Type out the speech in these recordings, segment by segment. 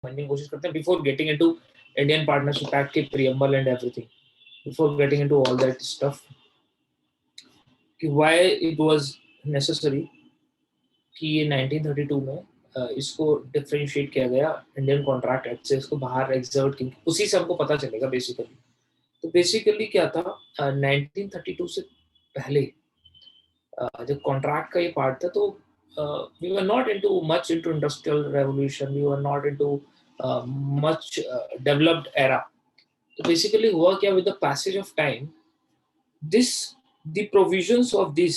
समझने की कोशिश करते हैं before getting into Indian partnership act के preamble and everything, before getting into all that stuff, कि व्हाई इट वाज नेसेसरी कि ये 1932 में इसको डिफरेंशिएट किया गया इंडियन कॉन्ट्रैक्ट एक्ट से, इसको बाहर एग्जर्ट की, उसी से हमको पता चलेगा बेसिकली। तो बेसिकली क्या था, 1932 से पहले जब कॉन्ट्रैक्ट का ये पार्ट था, तो we were not into much into industrial revolution, we were not into much developed era. तो बेसिकली हुआ क्या, with the passage of time, this the provisions of this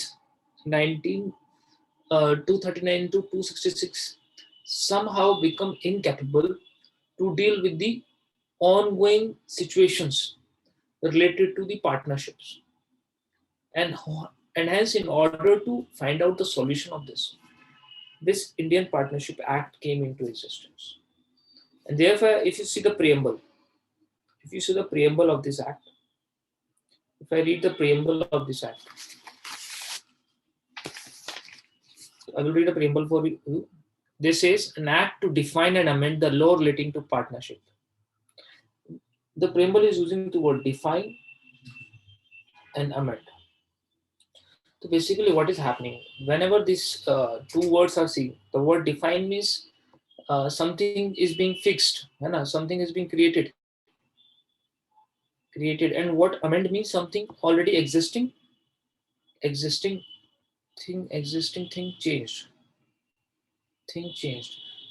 239 to 266 somehow become incapable to deal with the ongoing situations related to the partnerships, and hence, in order to find out the solution of this Indian Partnership Act came into existence. And therefore, if you see the preamble, of this act, if I read the preamble of this act, I will read a preamble for you. This is an act to define and amend the law relating to partnership. The preamble is using the word define and amend. So basically, what is happening whenever these two words are seen? The word define means something is being fixed, something is being created, and what amend means something already existing thing changed.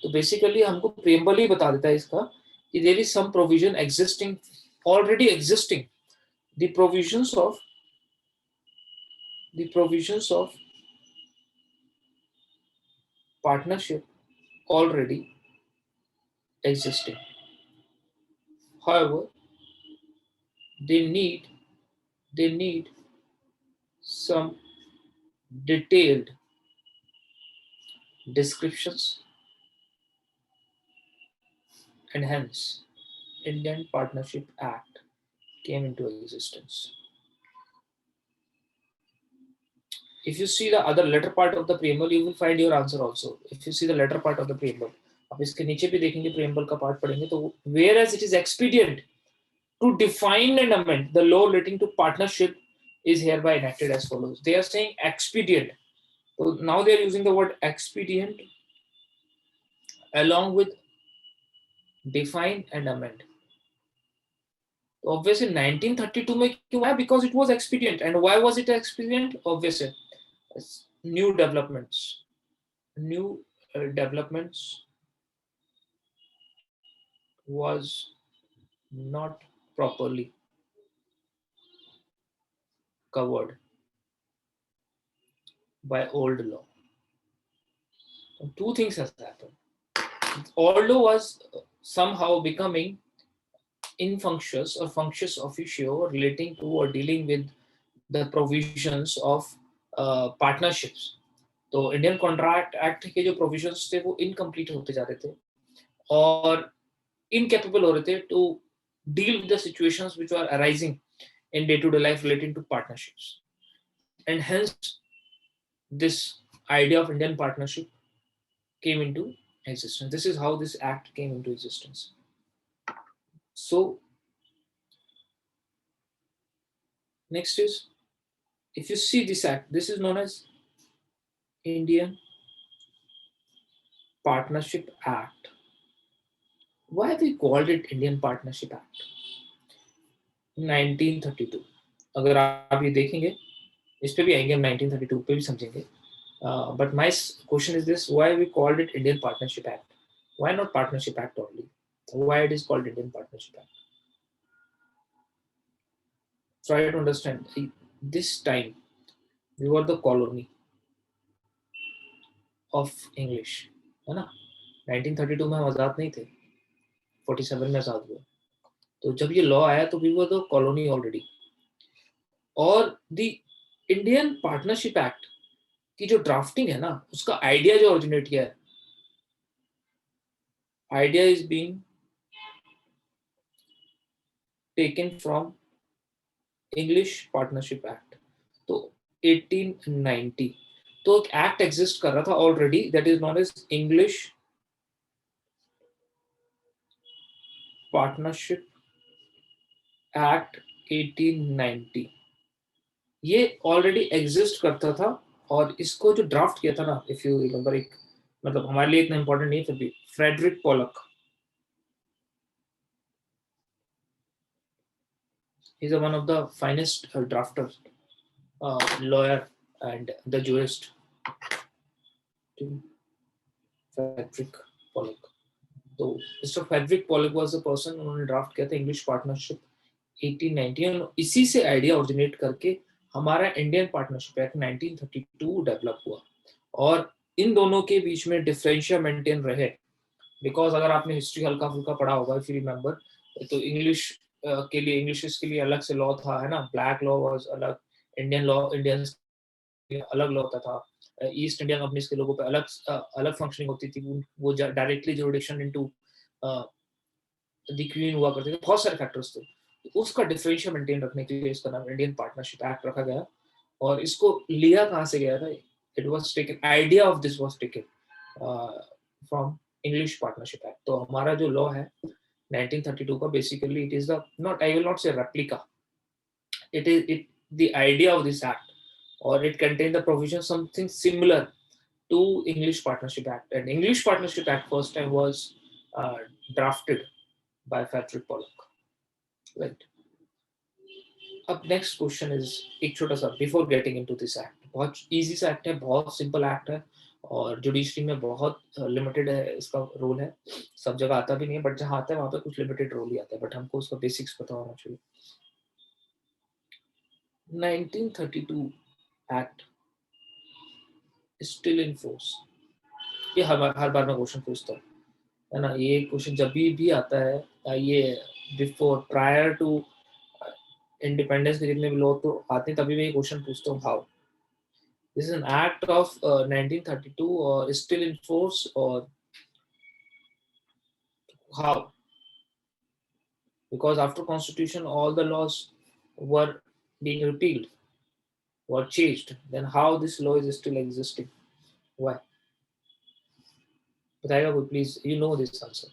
तो basically हमको preamble ही बता देता है इसका कि there is some provision existing, already existing, the provisions of partnership already existing. However, they need some detailed descriptions, and hence Indian Partnership Act came into existence. If you see the other latter part of the preamble, you will find your answer also. If you see the latter part of the preamble, अब इसके नीचे भी देखेंगे, preamble का part पढ़ेंगे, तो whereas it is expedient to define and amend the law relating to partnership is hereby enacted as follows. They are saying expedient. So now they are using the word expedient along with define and amend. So obviously 1932 में क्यों है? Because it was expedient. And why was it expedient? Obviously new developments was not properly covered by old law. And two things has happened. Old law was somehow becoming infunctious or functious officio relating to or dealing with the provisions of partnerships. तो Indian contract act के जो provisions थे वो incomplete होते जा रहे थे और इनकेपेबल हो रहे थे to deal with the situations which are arising in day-to-day life relating to partnerships, and hence this idea of Indian partnership came into existence. This is how this act came into existence. So next is, if you see this act, this is known as Indian Partnership Act. Why we called it Indian Partnership Act? 1932. अगर आप ये देखेंगे, इस पे भी आएंगे हम, 1932 पे भी समझेंगे. But my question is this: why we called it Indian Partnership Act? Why not Partnership Act only? Why it is called Indian Partnership Act? Try to understand. This time we were the colony of English, है ना? 1932 में हम आजाद नहीं थे, 47 में आजाद हुए. तो जब ये लॉ आया तो we were the colony already. और द इंडियन पार्टनरशिप एक्ट की जो ड्राफ्टिंग है ना, उसका आइडिया जो ओरिजिनेट किया है, idea is being taken from English partnership act. तो 1890 तो एक एक्ट एग्जिस्ट कर रहा था already, that is known as English partnership act 1890 ये ऑलरेडी एग्जिस्ट करता था, और इसको जो ड्राफ्ट किया था ना, इफ यू रिमेंबर, एक मतलब हमारे लिए इतना इंपॉर्टेंट नहीं है फिर भी, Frederick Pollock, he is one of the finest drafters, lawyer and the jurist, Frederick Pollock. तो mister Frederick Pollock was the person, उन्होंने ड्राफ्ट किया था इंग्लिश पार्टनरशिप 1890, और इसी से आइडिया ओरिजिनेट करके हमारा इंडियन पार्टनरशिप एक्ट 1932 डेवलप हुआ। और इन दोनों के बीच में डिफरेंशिया मेंटेन रहे, बिकॉज अगर आपने हिस्ट्री हल्का फुल्का पढ़ा होगा, इफ यू रिमेंबर, तो इंग्लिश के लिए, इंग्लिश के लिए अलग से लॉ था, है ना, ब्लैक लॉ वाज अलग, इंडियन लॉ, इंडियंस अलग लॉ होता था, ईस्ट इंडिया कंपनीज के लोगों पे अलग अलग फंक्शनिंग होती थी, वो directly jurisdiction into the queen हुआ करते थे, बहुत सारे फैक्टर्स थे। उसका डिफरेंशियल मेंटेन रखने के लिए इसका नाम इंडियन पार्टनरशिप एक्ट रखा गया। और इसको लिया कहाँ से गया था? It was taken, idea of this was taken from English partnership act. तो हमारा जो लॉ है 1932 का, basically it is the, not, I will not से replica, it is it the idea of this act, or it contained the provision something similar to English Partnership Act. And English Partnership Act first time was drafted by Frederick Pollock, right? अब next question is एक छोटा सा, before getting into this act, बहुत easy सा act है, बहुत simple act है, और जुडिशरी में बहुत लिमिटेड है इसका रोल है, सब जगह आता भी नहीं है, बट जहाँ आता है वहाँ पे कुछ लिमिटेड रोल ही आता है, बट हमको उसका बेसिक्स पता होना चाहिए। 1932 एक्ट स्टिल इन फोर्स, ये हर बार मैं क्वेश्चन पूछता हूँ, है ना, ये क्वेश्चन जब भी आता है, ये बिफोर प्रायर टू इंडिपेंडेंस के जितने भी लोग तो आते हैं, तभी मैं ये क्वेश्चन पूछता हूँ, how this is an act of 1932 or is still in force, or how? Because after constitution all the laws were being repealed, were changed, then how this law is still existing? Why? बताएगा कोई, please, you know this answer.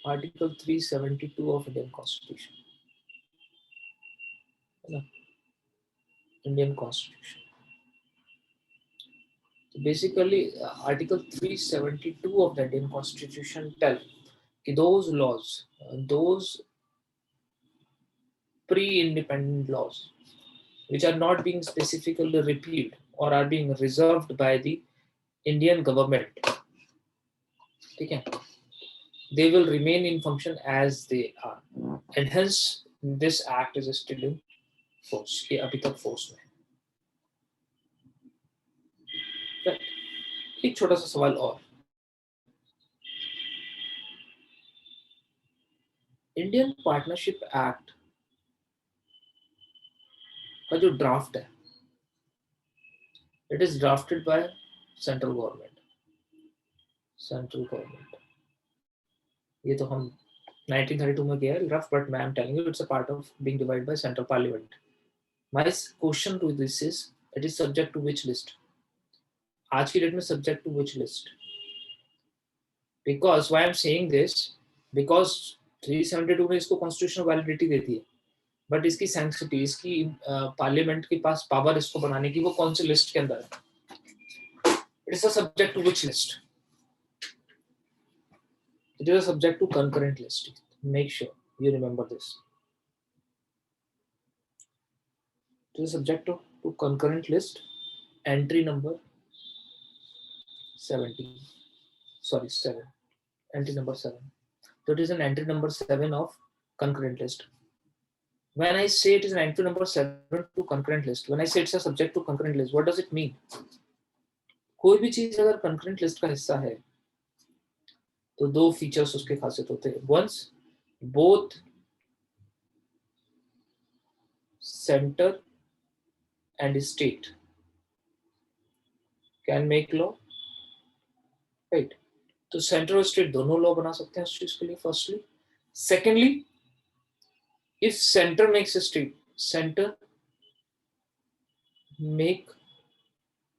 Article 372 of Indian Constitution, Indian Constitution. So basically, Article 372 of the Indian Constitution tell कि those laws, those pre-independent laws which are not being specifically repealed or are being reserved by the Indian government, ठीक है, they will remain in function as they are, and hence this act is still in force, ये अभी तक force में है। एक छोटा सा सवाल और, इंडियन पार्टनरशिप एक्ट का जो ड्राफ्ट है, it is drafted by central government, ये तो हम 1932 में किया है ड्राफ्ट, बट मैं am telling you it's a part of being divided by central parliament. My question to this is, it is subject to which list? आज की date में subject to which list? Because why I'm saying this, because 372 में इसको constitutional validity देती है, but इसकी sanctity, इसकी parliament के पास पावर इसको बनाने की, वो कौन सी लिस्ट के अंदर है? It is a subject to which list? It is a subject to concurrent list. Make sure you remember this. It is subject to concurrent list, entry number 17. Sorry, 7. Entry number 7. So it is an entry number 7 of concurrent list. When I say it is an entry number 7 to concurrent list, when I say it's a subject to concurrent list, what does it mean? कोई भी चीज अगर concurrent list का हिस्सा है, तो दो features उसके खासियत होते हैं. Once, both center and state can make law, right? तो सेंटर और स्टेट दोनों लॉ बना सकते हैं उस चीज के लिए, firstly. Secondly, if center makes a state, center make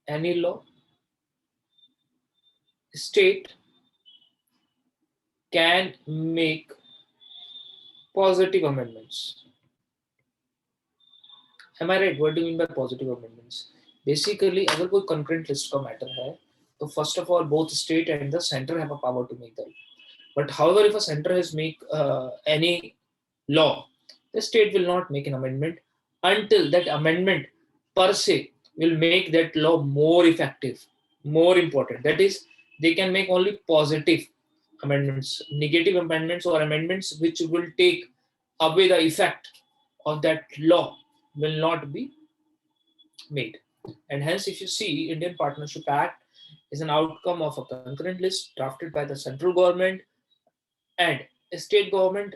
any law, state can make positive amendments. Am I right? What do you mean by positive amendments? Basically, अगर कोई concurrent list का matter है, तो first of all, both state and the center have a power to make that. But however, if a center has make any law, the state will not make an amendment until that amendment per se will make that law more effective, more important. That is, they can make only positive amendments. Negative amendments or amendments which will take away the effect of that law will not be made. And hence, if you see, Indian Partnership Act is an outcome of a concurrent list drafted by the central government and state government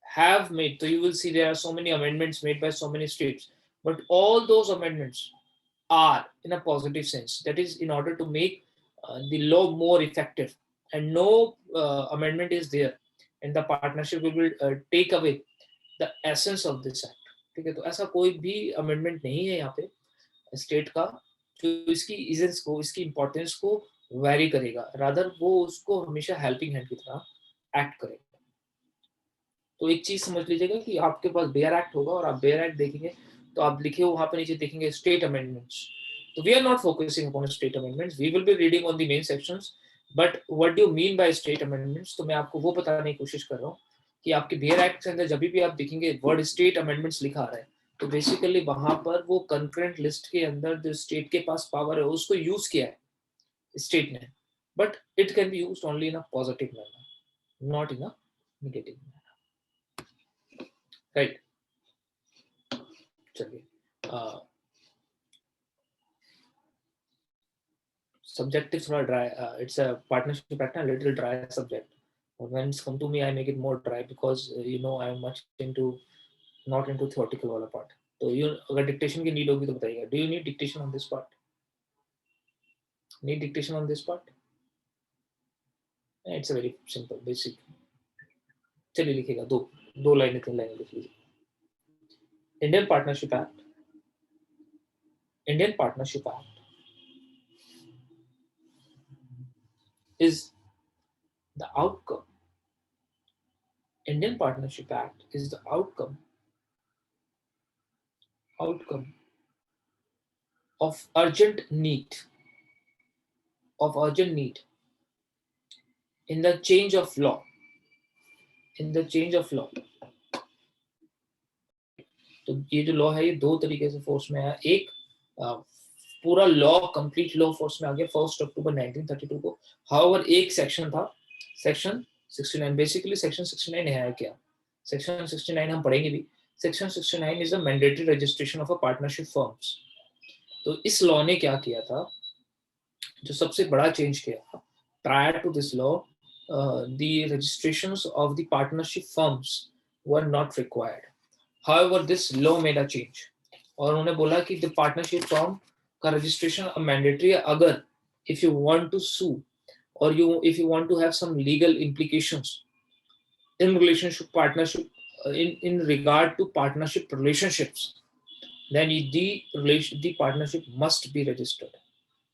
have made. So you will see there are so many amendments made by so many states, but all those amendments are in a positive sense. That is, in order to make the law more effective, and no amendment is there, and the partnership will take away the essence of this act. ठीक है, तो ऐसा कोई भी amendment नहीं है यहाँ पे स्टेट का जो इसकी इजेंस को, इसकी इंपॉर्टेंस को वेरी करेगा, रादर वो उसको हमेशा हेल्पिंग हैंड की तरह एक्ट करेगा. तो एक चीज समझ लीजिएगा कि आपके पास बेयर एक्ट होगा और आप बेयर एक्ट देखेंगे तो आप लिखे वहां पे नीचे देखेंगे स्टेट अमेंडमेंट्स. तो we are not focusing upon state amendments, we will be reading on the main sections. But what do you mean by state amendments, तो मैं आपको वो बताने की कोशिश कर रहा हूँ कि आपके बेयर एक्ट के अंदर जब भी आप देखेंगे वर्ड स्टेट अमेंडमेंट्स लिखा आ रहा है, तो बेसिकली वहां पर वो कंकरेंट लिस्ट के अंदर जो स्टेट के पास पावर है उसको यूज किया है स्टेट ने, but it can be used only in a positive manner, not in a negative manner. Right, चलिए. Subjective थोड़ा dry. It's a partnership act, a little dry subject. But when it's come to me, I make it more dry because I'm much into not into theoretical वाला part. तो अगर dictation की need होगी तो बताइएगा. Do you need dictation on this part? Need dictation on this part? It's a very simple, basic. चलिए लिखिएगा, दो लाइनें 3 लाइनें लिख लीजिए. Indian Partnership Act. Indian Partnership Act is the outcome. Indian Partnership Act is the outcome of urgent need in the change of law. तो ये जो लॉ है ये दो तरीके से फोर्स में है. एक पूरा लॉ कंप्लीट लॉ फोर्स में आ गया 1 अक्टूबर 1932 को. हाउएवर एक सेक्शन था, सेक्शन 69. बेसिकली सेक्शन 69 है क्या? सेक्शन 69 हम पढ़ेंगे भी. Section 69 is the mandatory registration of a partnership firms. तो इस लॉ ने क्या किया था, जो सबसे बड़ा चेंज किया था, prior to this law the registrations of the partnership firms were not required. However, this law made a change. और उन्होंने बोला कि the partnership firm का registration mandatory है अगर if you want to sue or if you want to have some legal implications in relationship partnership in regard to partnership relationships, then the partnership must be registered.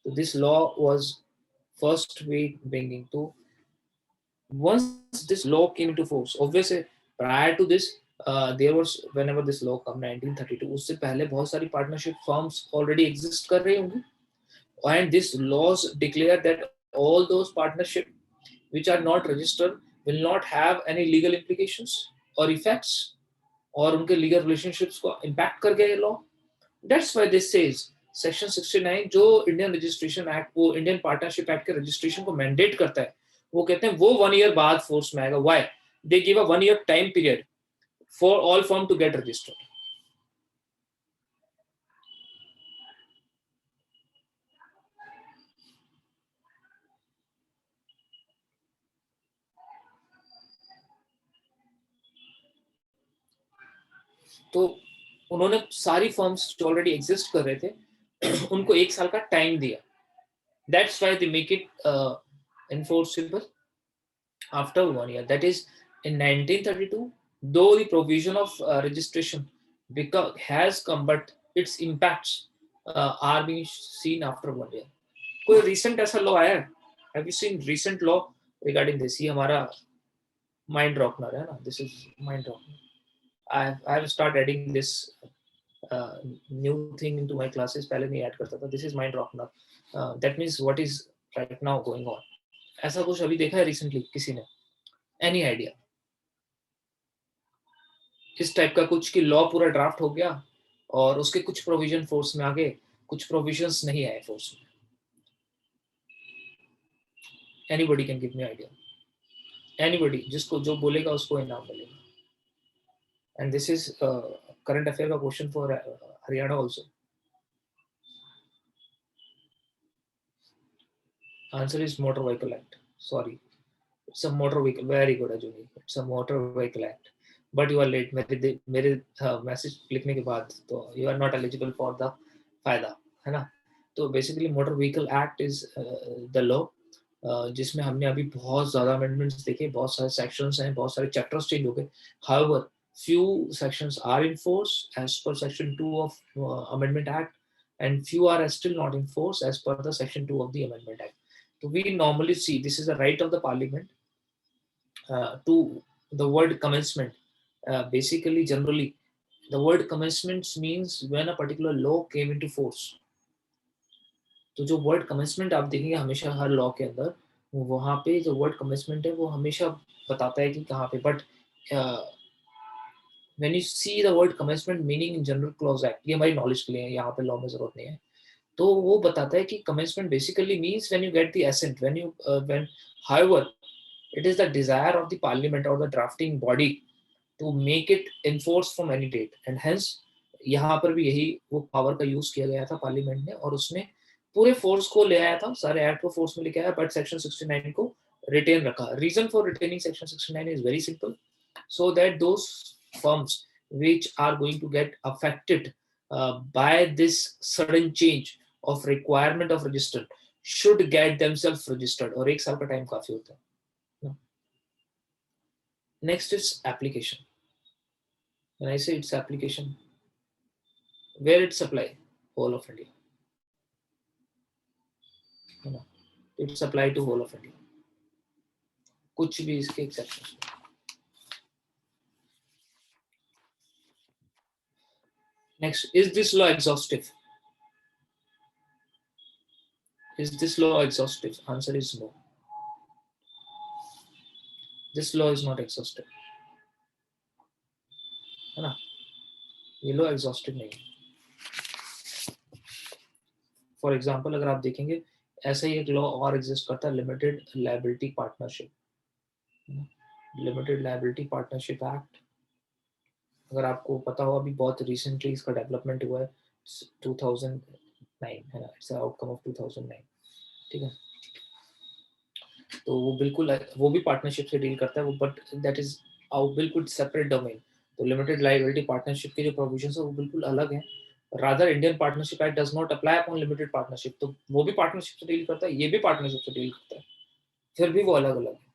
So this law was first way bringing to. Once this law came into force, obviously prior to this there was, whenever this law come 1932, उससे पहले बहुत सारी partnership firms already exist कर रही होंगी, and this laws declare that all those partnership which are not registered will not have any legal implications or effects और उनके legal relationships को impact कर गया ये law. That's why this says section 69 जो Indian Registration Act, वो Indian Partnership Act के registration को mandate करता है, वो कहते हैं वो 1 year बाद फोर्स में आएगा. Why? They give a 1 year time period for all firm to get registered. तो उन्होंने सारी फर्म्स जो ऑलरेडी एग्जिस्ट कर रहे थे उनको 1 साल का टाइम दिया. That's why they make it enforceable after 1 year. That is, in 1932, though the provision of registration has come, but its impacts are being seen after 1 year. कोई recent ऐसा law आया है? Have you seen recent law regarding this? ये हमारा mind rocker है ना, this is mind rocker. I have start adding this new thing into my classes. पहले नहीं ऐड करता था. This is mind rocker. That means what is right now going on. ऐसा कुछ अभी देखा है रिसेंटली किसी ने? Any idea? इस टाइप का कुछ कि लॉ पूरा ड्राफ्ट हो गया और उसके कुछ प्रोविजन फोर्स में आ गए, कुछ प्रोविजंस नहीं आए फोर्स में. Anybody can give me idea. Anybody, जिसको जो बोलेगा उसको इनाम मिलेगा. And this is current affair का question for Haryana also. Answer is motor vehicle act. Sorry, it's a motor vehicle. Very good अजूनी, it's a motor vehicle act. But you are late. मेरे message लिखने के बाद तो you are not eligible for the फायदा, है ना. तो basically motor vehicle act is the law जिसमें हमने अभी बहुत ज़्यादा अमेंडमेंट्स देखे, बहुत सारे सेक्शंस हैं, बहुत सारे चैप्टर्स चेंज हो गए. However few sections are in force as per section 2 of amendment act, and few are still not in force as per the section 2 of the amendment act. So we normally see this is the right of the parliament to the word commencement. Basically generally the word commencement means when a particular law came into force. तो जो word commencement आप देखेंगे हमेशा हर law के अंदर, वहाँ पे जो वर्ड कमेंसमेंट है वो हमेशा बताता है कि कहाँ पे. But when you see the word commencement meaning in general clause act, ये हमारी नॉलेज के लिए है, यहाँ पे लॉ में जरूरत नहीं है. तो वो बताता है कि commencement basically means when you get the assent, when however it is the desire of the parliament or the drafting body to make it enforce from any date. And hence यहाँ पर भी यही वो पावर का use किया गया था parliament ने, और उसने पूरे फोर्स को ले आया था, सारे एक्ट को फोर्स में लेके आया, बट सेक्शन 69 को रिटेन रखा. Reason for retaining section 69 is very simple, so that those firms which are going to get affected by this sudden change of requirement of register should get themselves registered. और एक साल का time काफी होता है. Next is application. When I say it's application, where it's apply? Whole of India. You know, it's applied to whole of India. कुछ भी इसके exceptions. Next, is this law exhaustive? Is this law exhaustive? Answer is no. This law is not exhaustive. है ना? ये law exhaustive नहीं है. For example अगर आप देखेंगे ऐसा ही एक लॉ और एग्जिस्ट करता है, limited liability partnership. Limited liability partnership act, अगर आपको पता हो अभी बहुत रिसेंटली इसका डेवलपमेंट हुआ है, 2009 है ना, इट्स आउटकम ऑफ 2009. ठीक है, तो वो बिल्कुल वो भी पार्टनरशिप से डील करता है वो, बट दैट इज बिल्कुल सेपरेट डोमेन. तो लिमिटेड लायबिलिटी पार्टनरशिप के जो प्रोविजंस है वो बिल्कुल अलग है. Rather Indian partnership act does not apply upon limited partnership. तो वो भी पार्टनरशिप से डील करता है, ये भी पार्टनरशिप से डील करता है, फिर भी वो अलग अलग है.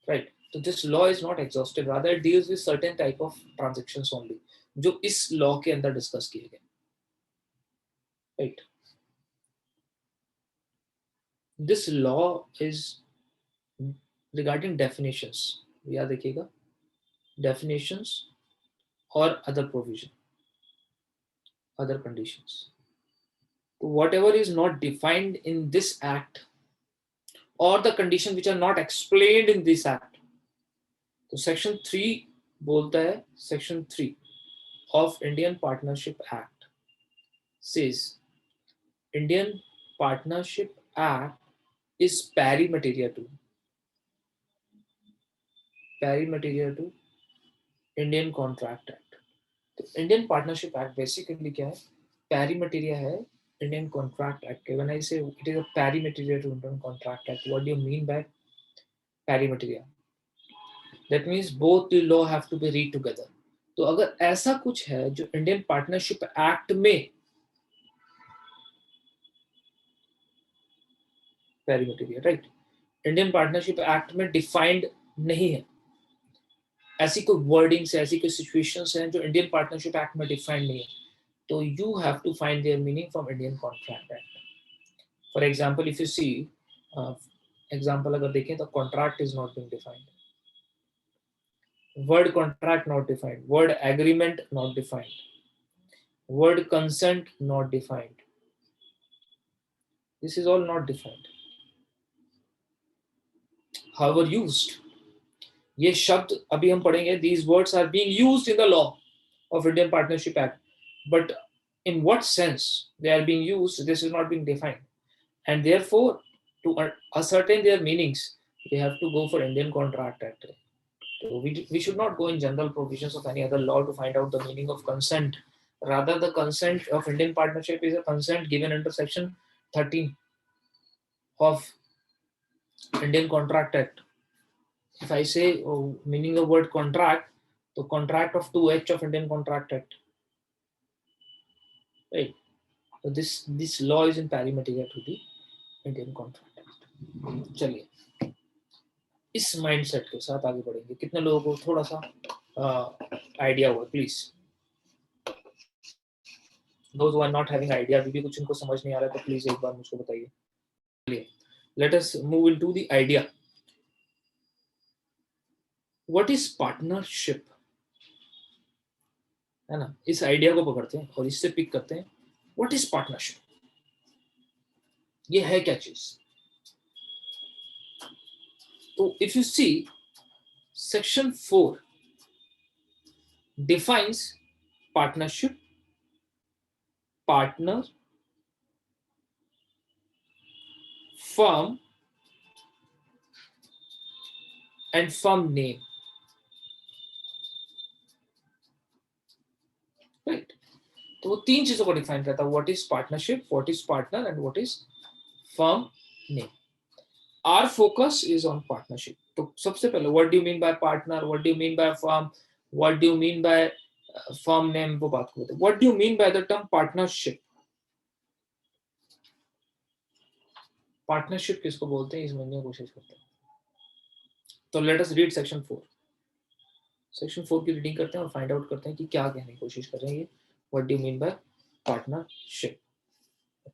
राइट. तो this law is not exhaustive, rather it deals with certain type of transactions only जो इस लॉ के अंदर डिस्कस किए गए. Right. This law is regarding definitions. याद रखिएगा, definitions or other provision, other conditions. So whatever is not defined in this act or the conditions which are not explained in this act. तो section 3 बोलता है, section 3 of Indian Partnership Act says Indian Partnership Act is pari materia to Indian Contract Act. तो Indian partnership act basically क्या है? Pari materia है Indian contract act के. When I say it is a pari materia to Indian contract act, what do you mean by pari materia? That means both the law have to be read together. तो अगर ऐसा कुछ है जो Indian partnership act में पैरी मटेरिया, right, Indian partnership act में डिफाइंड नहीं है, ऐसी कोई वर्डिंग्स है, ऐसी कोई सिचुएशंस हैं जो इंडियन पार्टनरशिप एक्ट में डिफाइंड नहीं है, तो you have to find their meaning from Indian contract act. For example if you see example अगर देखें तो contract is not being defined. word contract not defined, word agreement not defined, word consent not defined. This is all not defined. However used, ये शब्द अभी हम पढ़ेंगे, these words are being used in the law of Indian Partnership Act, but in what sense they are being used, this is not being defined, and therefore to ascertain their meanings we have to go for Indian Contract Act. So we should not go in general provisions of any other law to find out the meaning of consent. Rather, the consent of Indian partnership is a consent given under section 13 of Indian Contract Act. If I say meaning of word contract, the contract of 2H of Indian Contract Act, right? So this law is in pari materia to the Indian Contract Act. चलिए इस mindset के साथ आगे बढ़ेंगे. कितने लोगों को थोड़ा सा आइडिया हुआ please? Those who are not having idea, अभी भी कुछ इनको समझ नहीं आ रहा है तो प्लीज एक बार मुझको बताइए. Let us move into the idea. What is partnership? है ना, इस आइडिया को पकड़ते हैं और इससे पिक करते हैं. What is partnership? ये है क्या चीज? तो if you see, section 4 defines partnership, partner, firm and firm name. Right? तो वो तीन चीजों को डिफाइन करता है. What is partnership, what is partner and what is firm name. Our focus is on partnership. तो सबसे पहले what do you mean by partner, what do you mean by firm, what do you mean by firm name, वो बात करते हैं. What do you mean by the term partnership? Partnership किसको बोलते हैं, इस समझने की कोशिश करते हैं. तो let us read section 4. Section 4 की रीडिंग करते हैं और फाइंड आउट करते हैं कि क्या कहने की कोशिश कर रहे हैं ये. What do you mean bye partnership?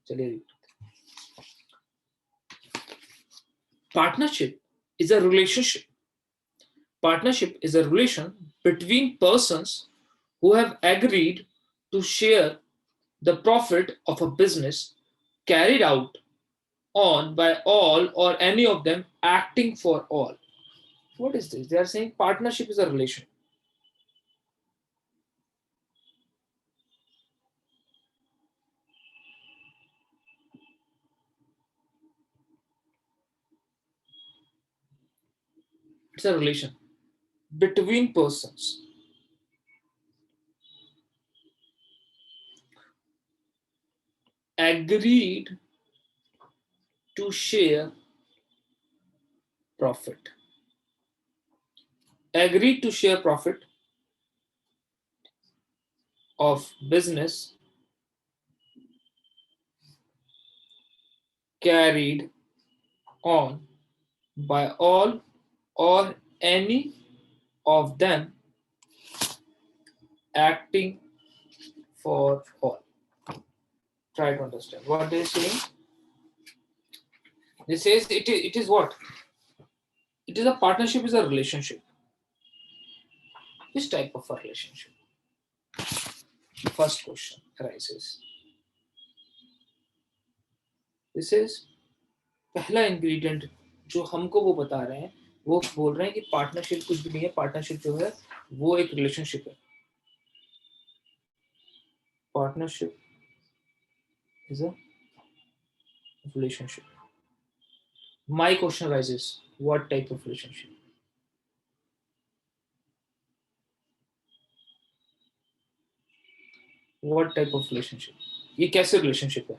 चलिए read. Partnership is a relationship. Partnership is a relation between persons who have agreed to share the profit of a business carried out on by all or any of them acting for all. What is this? They are saying partnership is a relation. It's a relation between persons agreed to share profit. Agreed to share profit of business carried on by all or any of them acting for all. Try to understand what they are saying. They says it is what? It is a partnership, is a relationship. Which type of a relationship? First question arises. This is पहला ingredient जो हमको वो बता रहे हैं, वो बोल रहे हैं कि पार्टनरशिप कुछ भी नहीं है. पार्टनरशिप जो है वो एक रिलेशनशिप है. Partnership is a relationship. My question arises, what type of relationship? What type of relationship? ये कैसे रिलेशनशिप है?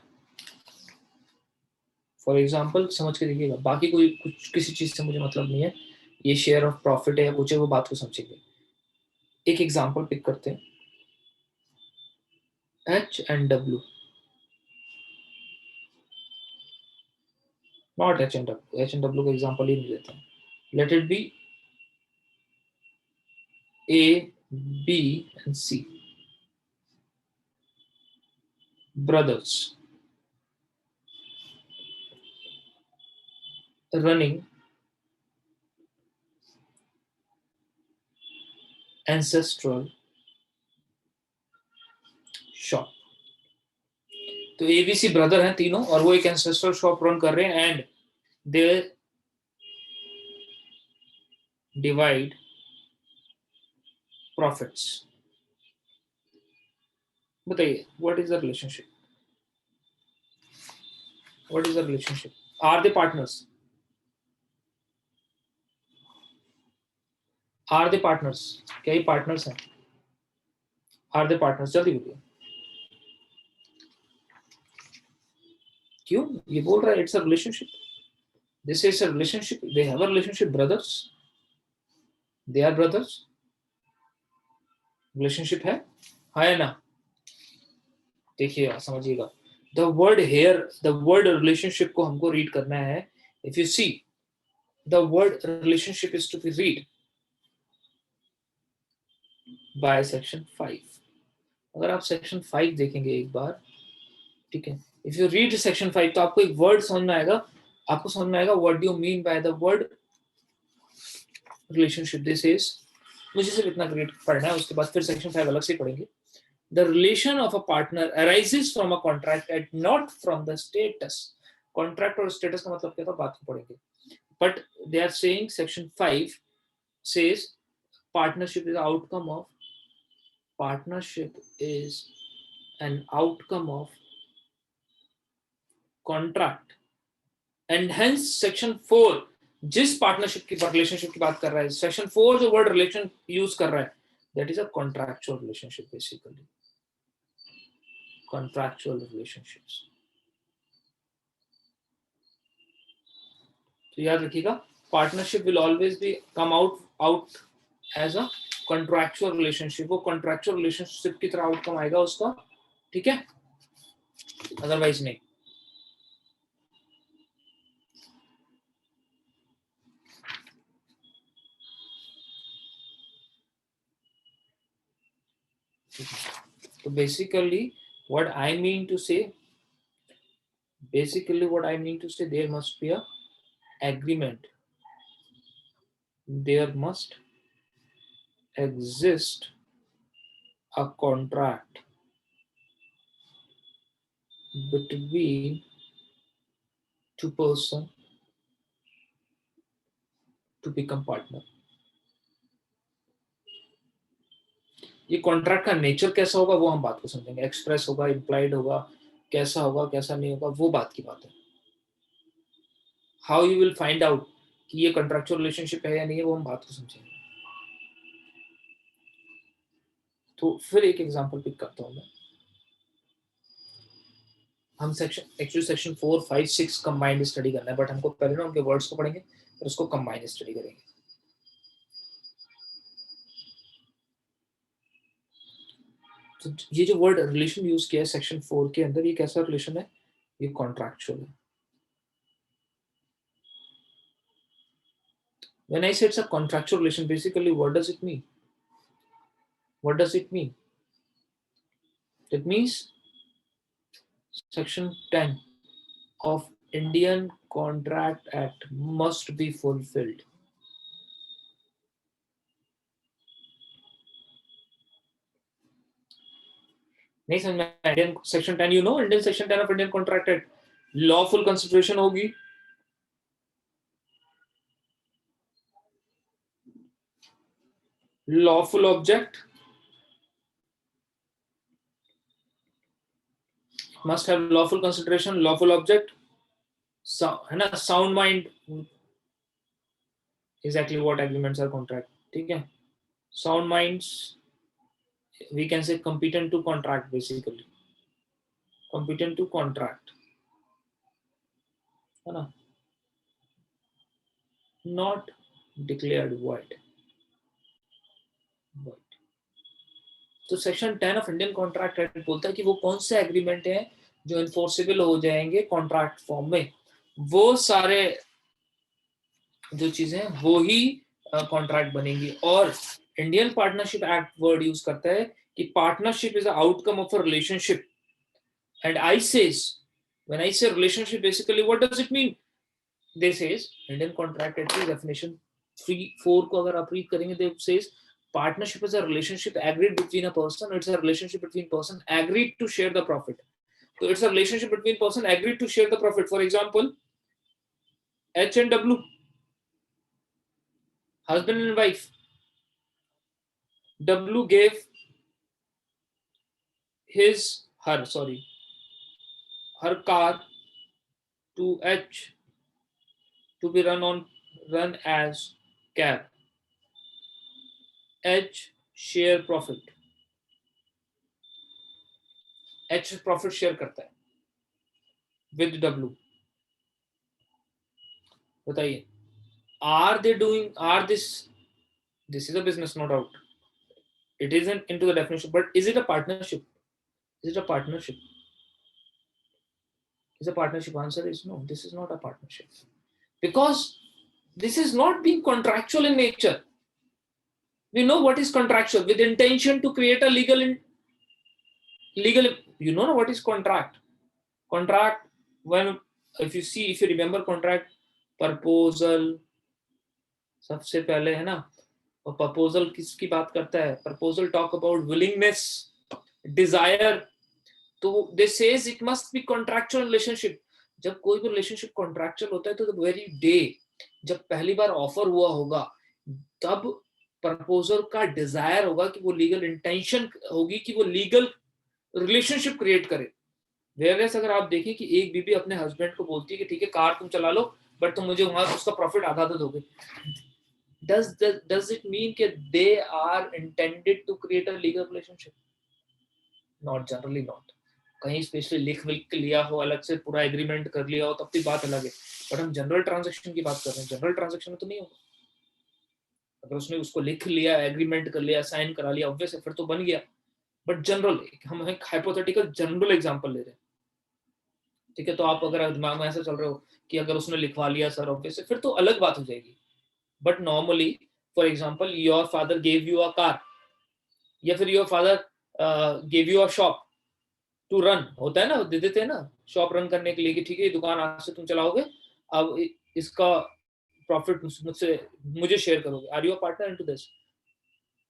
फॉर एग्जाम्पल समझ के देखिएगा, बाकी कोई कुछ किसी चीज से मुझे मतलब नहीं है. ये शेयर ऑफ प्रॉफिट है, मुझे वो बात को समझेंगे. एक एग्जाम्पल पिक करते हैं. H&W, not H&W. H&W का एग्जाम्पल ही नहीं देते हैं. Let it be A, B and C. Brothers running ancestral shop. तो एबीसी ब्रदर हैं तीनों और वो एक एंसेस्ट्रल शॉप रन कर रहे हैं एंड दे डिवाइड प्रॉफिट्स. बताइए what is the relationship? What is the relationship? Are they partners? Are they partners? क्या ये पार्टनर्स हैं? Are they partners? जल्दी बोलिए. क्यों ये बोल रहा है it's a relationship? This is a relationship. They have a relationship. Brothers, they are brothers. Relationship है या ना? देखिए समझिएगा. The word here, the word relationship को हमको रीड करना है. If you see the word relationship is to be read by section 5. अगर आप सेक्शन 5 देखेंगे एक बार, ठीक है, इफ यू रीड सेक्शन 5 तो आपको एक वर्ड समझ में आएगा. आपको समझ में आएगा what do you mean by the word relationship. This is, मुझे सिर्फ इतना ग्रेड पढ़ना है, उसके बाद फिर सेक्शन 5 अलग से पढ़ेंगे. The relation of a partner arises from a contract and not from the status. Contract और status का मतलब क्या था बात को पढ़ेंगे. But they are saying section 5 says partnership is an outcome of contract, and hence section 4 जिस partnership की रिलेशनशिप की बात कर रहा है, सेक्शन 4 जो वर्ड रिलेशन यूज कर रहा है, that is a contractual relationship. Basically contractual relationships. तो याद रखिएगा, partnership will always be come out as a contractual relationship. वो कॉन्ट्रैक्चुअल रिलेशनशिप की तरह आउटकम आएगा उसका, ठीक है, अदरवाइज नहीं. तो basically what I mean to say, there must be a agreement. There must exist a contract between two person to become partner. ये कॉन्ट्रैक्ट का नेचर कैसा होगा वो हम बात को समझेंगे. एक्सप्रेस होगा, इम्प्लाइड होगा, कैसा होगा कैसा नहीं होगा, वो बात की बात है. How you will find out कि ये कॉन्ट्रैक्चुअल रिलेशनशिप है या नहीं है, वो हम बात को समझेंगे. तो फिर एक एग्जांपल पिक करता हूं मैं. हम सेक्शन 4, 5, 6 कंबाइंड स्टडी करना है, बट हमको पहले ना उनके वर्ड्स को पढ़ेंगे फिर उसको कंबाइंड स्टडी करेंगे. तो ये जो वर्ड रिलेशन यूज किया है सेक्शन 4 के अंदर, ये कैसा रिलेशन है? ये कॉन्ट्रैक्चुअल है. When I say it's a contractual relation, basically what does it mean? What does it mean? It means section 10 of Indian Contract Act must be fulfilled. नहीं समझ में? Indian section 10, you know Indian section 10 of Indian contract act, lawful consideration होगी, lawful object, must have lawful consideration, lawful object, है ना, sound mind, exactly what agreements are contract, ठीक है. Sound minds, we can say competent to contract, basically competent to contract, है ना, not declared void. तो section 10 of Indian contract act बोलता है कि वो कौन से एग्रीमेंट हैं जो इन्फोर्सेबल हो जाएंगे कॉन्ट्रैक्ट फॉर्म में. वो सारे जो चीजें हैं वो ही कॉन्ट्रैक्ट बनेंगी. और Indian partnership act word use करता है कि partnership is a outcome of a relationship. And I says, when I say relationship, basically what does it mean? They says Indian Contract Act की definition 3, 4 को अगर आप read करेंगे, they says Partnership is a relationship agreed between a person. It's a relationship between person agreed to share the profit. So it's a relationship between person agreed to share the profit. For example, H and W, husband and wife. W gave her car to H to be run as cab. H share profit. H profit share करता है with W. बताइए, this is a business, no doubt. It isn't into the definition, but is it a partnership? Is it a partnership? Is a partnership? Answer is no. This is not a partnership, because this is not being contractual in nature. We know what is contractual, with intention to create a legal. You know what is contract? Contract, when if you remember contract, proposal सबसे पहले है ना, और proposal किसकी बात करता है? Proposal talk about willingness, desire. तो they says it must be contractual relationship. जब कोई भी रिलेशनशिप कॉन्ट्रैक्चुअल होता है तो द वेरी डे जब पहली बार ऑफर हुआ होगा, तब प्रपोजल का डिजायर होगा कि वो लीगल इंटेंशन होगी कि वो लीगल रिलेशनशिप क्रिएट करे. वेयरएस अगर आप देखें कि एक बीबी अपने हस्बैंड को बोलती है कि ठीक है कार तुम चला लो, बट तुम मुझे वहां उसका प्रॉफिट आधा दोगे. Does it mean that they are intended to create a legal relationship? Not generally, not. कहीं स्पेशली लिख लिया हो, अलग से पूरा एग्रीमेंट कर लिया हो, तब की बात अलग है. बट हम जनरल ट्रांजैक्शन की बात कर रहे हैं. जनरल ट्रांजैक्शन में तो नहीं होगा. अगर उसने उसको लिख लिया, एग्रीमेंट कर लिया, साइन करा लिया, ऑब्वियस है, फिर तो बन गया. बट जनरल, हम एक हाइपोथेटिकल जनरल एग्जांपल ले रहे हैं. ठीक है, तो आप अगर दिमाग में ऐसा चल रहे हो कि अगर उसने लिखवा लिया सर, ऑब्वियस है, फिर तो अलग बात हो जाएगी. But normally, for example, your father gave you a car, या फिर your father gave you a shop to run. होता है ना, दे देते हैं ना शॉप रन करने के लिए कि ठीक है, ये दुकान आज से तुम चलाओगे, अब इसका प्रॉफिट मुझे शेयर करोगे. Are you a partner into this?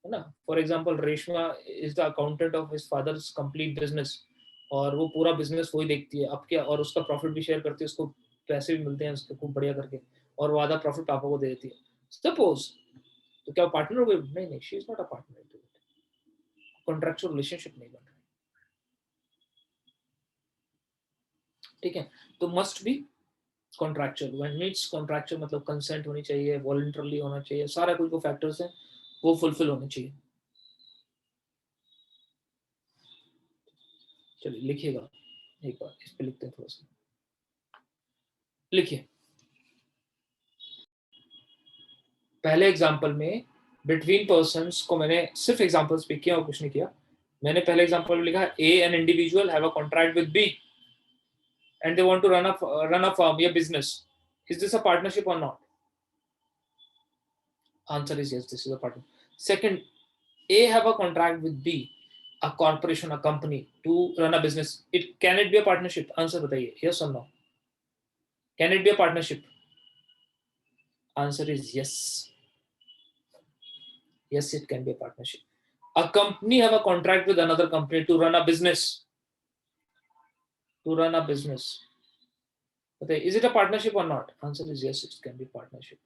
है ना. For example, Reshma is the accountant of his father's complete business, और वो पूरा बिजनेस वही देखती है. अब क्या, और उसका प्रॉफिट भी शेयर करती है, उसको पैसे भी मिलते हैं उसके खूब बढ़िया करके, और वो आधा प्रॉफिट पापा को दे देती है. सपोज, तो क्या पार्टनर हो गए? नहीं नहीं, she is not a partner. Contractual relationship नहीं बन रहा. ठीक है, तो must be contractual. When means contractual मतलब कंसेंट होनी चाहिए, वॉलंटरली होना चाहिए, सारा कुछ जो फैक्टर्स हैं वो फुलफिल होने चाहिए. चलिए लिखिएगा एक बार, इस पे लिखते हैं थोड़ा सा. लिखिए, पहले एग्जांपल में बिटवीन पर्संस को मैंने सिर्फ एग्जांपल स्पीक किया और कुछ नहीं किया. मैंने पहले एग्जांपल में लिखा A an individual have a contract with B and they want to run a firm, a business. Is this a partnership or not? Answer is yes, this is a partnership. Second, A have a contract with B, a corporation, a company, to run a business. Can it be a partnership? Answer बताइए, yes or no? Can it be a partnership? Answer is yes. Yes, it can be a partnership. A company have a contract with another company to run a business. To run a business. Okay, is it a partnership or not? Answer is yes, it can be partnership.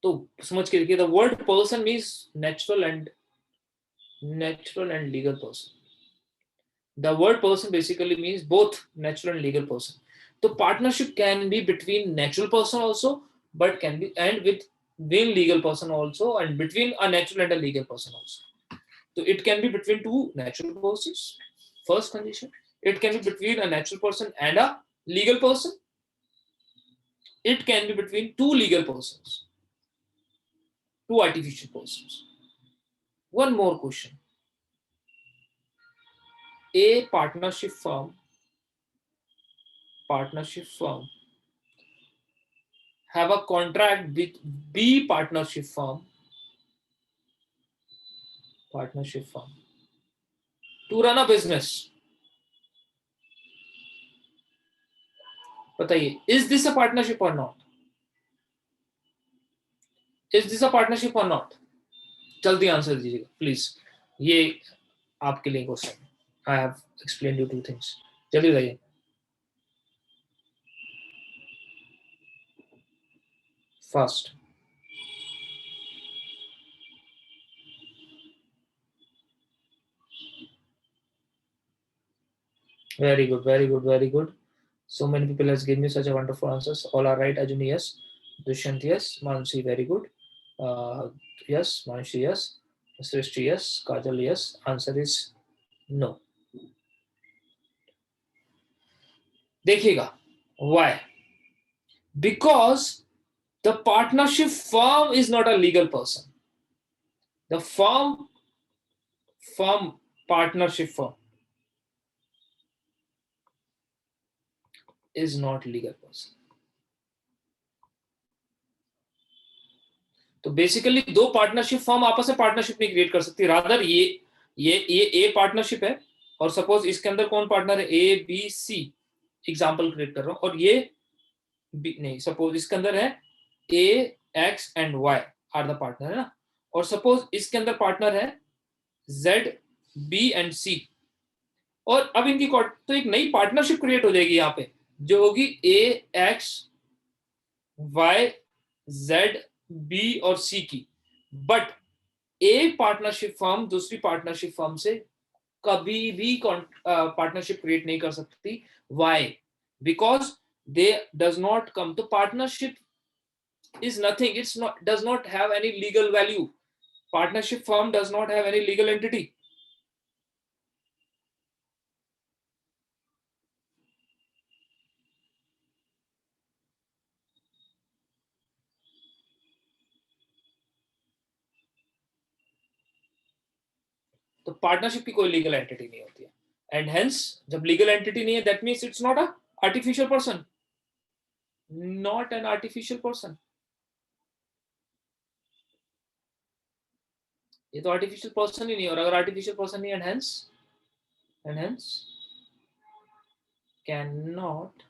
तो समझ के देखिए, the word person means natural and legal person. The word person basically means both natural and legal person. So partnership can be between natural person also, but can be and within legal person also, and between a natural and a legal person also. So it can be between two natural persons. First condition. It can be between a natural person and a legal person. It can be between two legal persons, two artificial persons. One more question. A partnership firm have a contract with B partnership firm to run a business. बताइए, is this a partnership or not? Is this a partnership or not? जल्दी answer दीजिएगा please, ये आपके लिए question. I have explain you 2 things, जल्दी बताइए। Fast. Very good, very good, very good. So many people has given me such a wonderful answers. All are right. Ajuni, yes. Dushyant, yes. Mansi, very good. Yes. Mansi, yes. Srishti, yes. Kajal, yes. Answer is no. देखिएगा, why? Because the partnership firm is not a legal person. The partnership firm is not legal person. तो basically दो partnership firm आपस में partnership नहीं create कर सकती, rather ये ए partnership है और सपोज इसके अंदर कौन पार्टनर है, A B C, example create कर रहा हूं, और ये बी नहीं, सपोज इसके अंदर है A X and Y are the partner, है ना, और सपोज इसके अंदर पार्टनर है जेड बी एंड सी, और अब इनकी तो एक नई पार्टनरशिप क्रिएट हो जाएगी यहाँ पे, जो होगी ए एक्स वाई जेड बी और सी की। बट एक पार्टनरशिप फर्म दूसरी पार्टनरशिप फर्म से कभी भी पार्टनरशिप क्रिएट नहीं कर सकती। Why? Because they does not come, तो partnership is nothing, it's not, does not have any legal value. Partnership firm does not have any legal entity. तो partnership की कोई लीगल एंटिटी नहीं होती है, एंड हेंस जब लीगल एंटिटी नहीं है, that means it's not a artificial person, not an artificial person. ये तो आर्टिफिशियल पर्सन ही नहीं, और अगर आर्टिफिशियल पर्सन नहीं, and hence can not